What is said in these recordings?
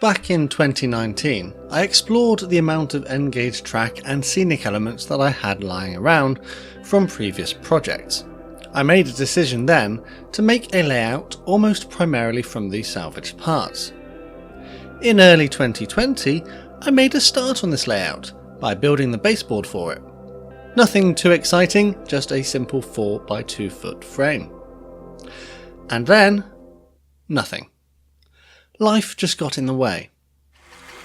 Back in 2019, I explored the amount of N-gauge track and scenic elements that I had lying around from previous projects. I made a decision then to make a layout almost primarily from these salvaged parts. In early 2020, I made a start on this layout by building the baseboard for it. Nothing too exciting, just a simple 4x2 foot frame. And then, nothing. Life just got in the way.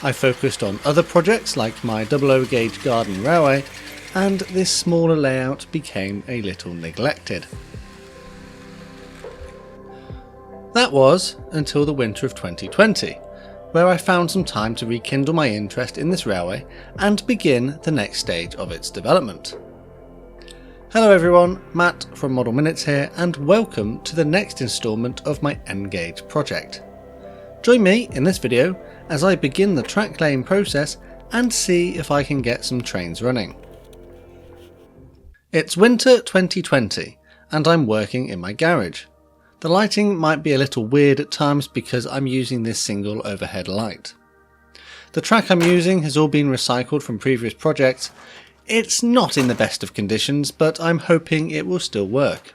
I focused on other projects like my 00 gauge garden railway, and this smaller layout became a little neglected. That was until the winter of 2020, where I found some time to rekindle my interest in this railway and begin the next stage of its development. Hello everyone, Matt from Model Minutes here, and welcome to the next instalment of my N-gauge project. Join me in this video as I begin the track laying process and see if I can get some trains running. It's winter 2020 and I'm working in my garage. The lighting might be a little weird at times because I'm using this single overhead light. The track I'm using has all been recycled from previous projects. It's not in the best of conditions, but I'm hoping it will still work.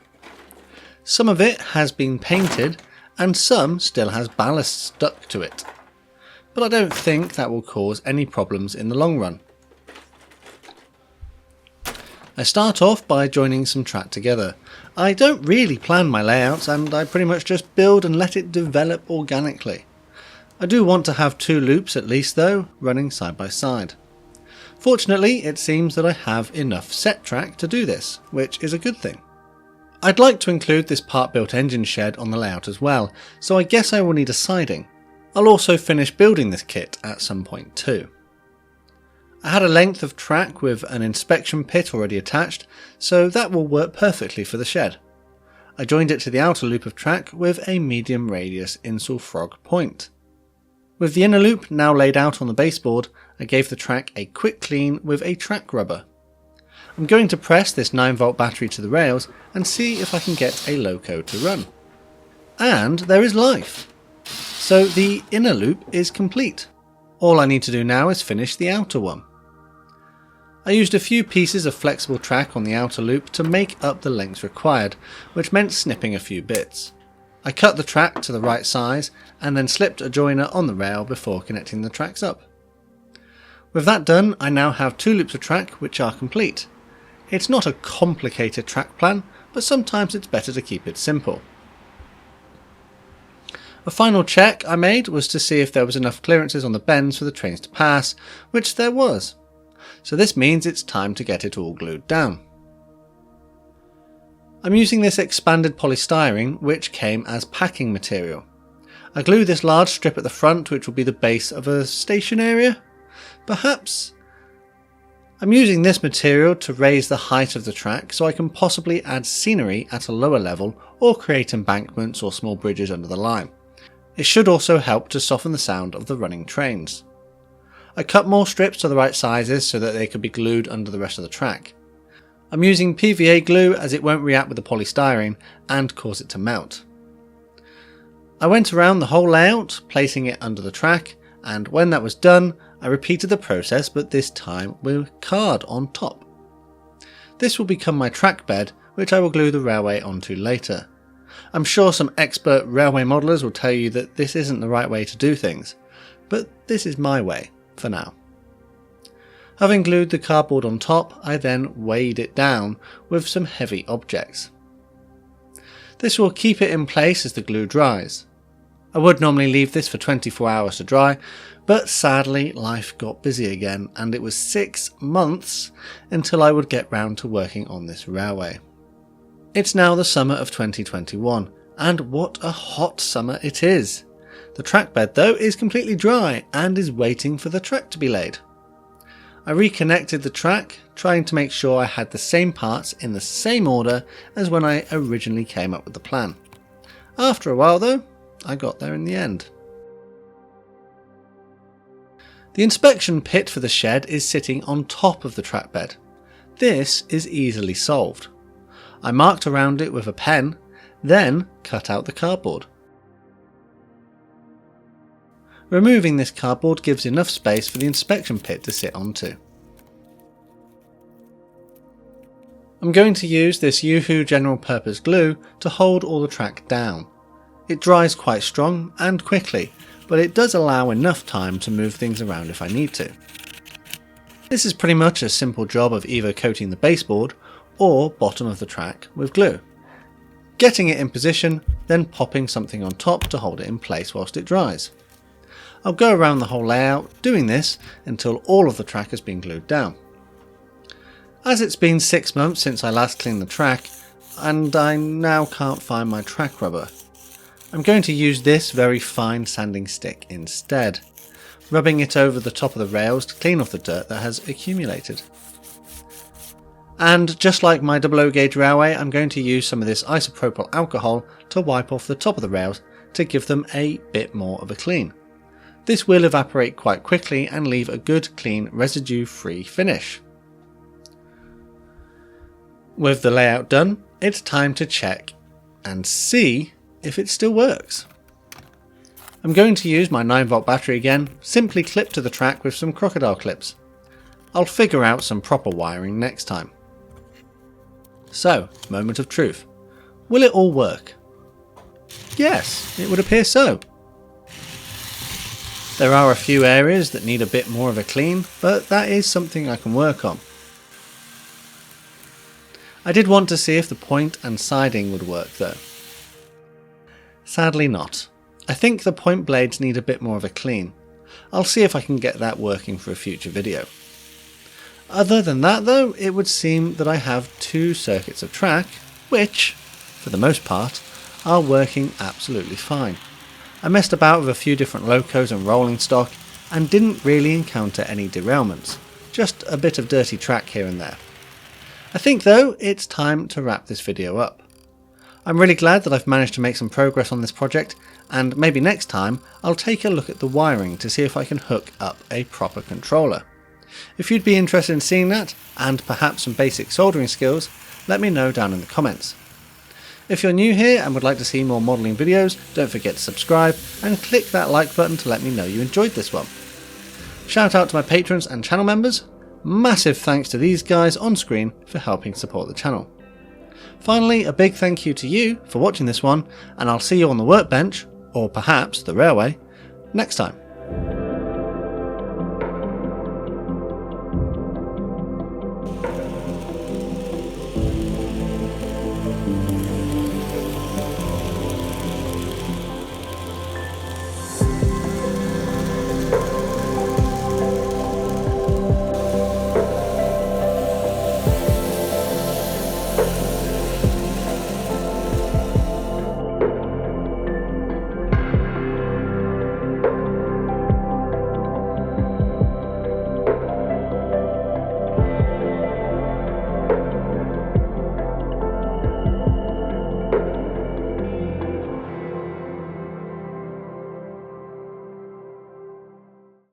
Some of it has been painted and some still has ballast stuck to it, but I don't think that will cause any problems in the long run. I start off by joining some track together. I don't really plan my layouts and I pretty much just build and let it develop organically. I do want to have 2 loops at least though, running side by side. Fortunately, it seems that I have enough set track to do this, which is a good thing. I'd like to include this part-built engine shed on the layout as well, so I guess I will need a siding. I'll also finish building this kit at some point too. I had a length of track with an inspection pit already attached, so that will work perfectly for the shed. I joined it to the outer loop of track with a medium radius Insel frog point. With the inner loop now laid out on the baseboard, I gave the track a quick clean with a track rubber. I'm going to press this 9V battery to the rails and see if I can get a loco to run. And there is life! So the inner loop is complete. All I need to do now is finish the outer one. I used a few pieces of flexible track on the outer loop to make up the length required, which meant snipping a few bits. I cut the track to the right size and then slipped a joiner on the rail before connecting the tracks up. With that done, I now have 2 loops of track which are complete. It's not a complicated track plan, but sometimes it's better to keep it simple. A final check I made was to see if there was enough clearances on the bends for the trains to pass, which there was. So this means it's time to get it all glued down. I'm using this expanded polystyrene which came as packing material. I glued this large strip at the front which will be the base of a station area. Perhaps. I'm using this material to raise the height of the track so I can possibly add scenery at a lower level or create embankments or small bridges under the line. It should also help to soften the sound of the running trains. I cut more strips to the right sizes so that they could be glued under the rest of the track. I'm using PVA glue as it won't react with the polystyrene and cause it to melt. I went around the whole layout, placing it under the track, and when that was done, I repeated the process but this time with card on top. This will become my track bed, which I will glue the railway onto later. I'm sure some expert railway modelers will tell you that this isn't the right way to do things, but this is my way for now. Having glued the cardboard on top, I then weighed it down with some heavy objects. This will keep it in place as the glue dries. I would normally leave this for 24 hours to dry, but sadly life got busy again and it was 6 months until I would get round to working on this railway. It's now the summer of 2021 and what a hot summer it is. The track bed though is completely dry and is waiting for the track to be laid. I reconnected the track, trying to make sure I had the same parts in the same order as when I originally came up with the plan. After a while though, I got there in the end. The inspection pit for the shed is sitting on top of the track bed. This is easily solved. I marked around it with a pen, then cut out the cardboard. Removing this cardboard gives enough space for the inspection pit to sit onto. I'm going to use this Yoo-Hoo general purpose glue to hold all the track down. It dries quite strong and quickly, but it does allow enough time to move things around if I need to. This is pretty much a simple job of either coating the baseboard or bottom of the track with glue. Getting it in position, then popping something on top to hold it in place whilst it dries. I'll go around the whole layout doing this until all of the track has been glued down. As it's been 6 months since I last cleaned the track, and I now can't find my track rubber, I'm going to use this very fine sanding stick instead, rubbing it over the top of the rails to clean off the dirt that has accumulated. And just like my 00 gauge railway, I'm going to use some of this isopropyl alcohol to wipe off the top of the rails to give them a bit more of a clean. This will evaporate quite quickly and leave a good, clean, residue-free finish. With the layout done, it's time to check and see if it still works. I'm going to use my 9V battery again, simply clipped to the track with some crocodile clips. I'll figure out some proper wiring next time. So, moment of truth. Will it all work? Yes, it would appear so. There are a few areas that need a bit more of a clean, but that is something I can work on. I did want to see if the point and siding would work though. Sadly not. I think the point blades need a bit more of a clean. I'll see if I can get that working for a future video. Other than that though, it would seem that I have 2 circuits of track, which, for the most part, are working absolutely fine. I messed about with a few different locos and rolling stock and didn't really encounter any derailments, just a bit of dirty track here and there. I think though it's time to wrap this video up. I'm really glad that I've managed to make some progress on this project, and maybe next time I'll take a look at the wiring to see if I can hook up a proper controller. If you'd be interested in seeing that, and perhaps some basic soldering skills, let me know down in the comments. If you're new here and would like to see more modelling videos, don't forget to subscribe and click that like button to let me know you enjoyed this one. Shout out to my patrons and channel members. Massive thanks to these guys on screen for helping support the channel. Finally, a big thank you to you for watching this one, and I'll see you on the workbench, or perhaps the railway, next time.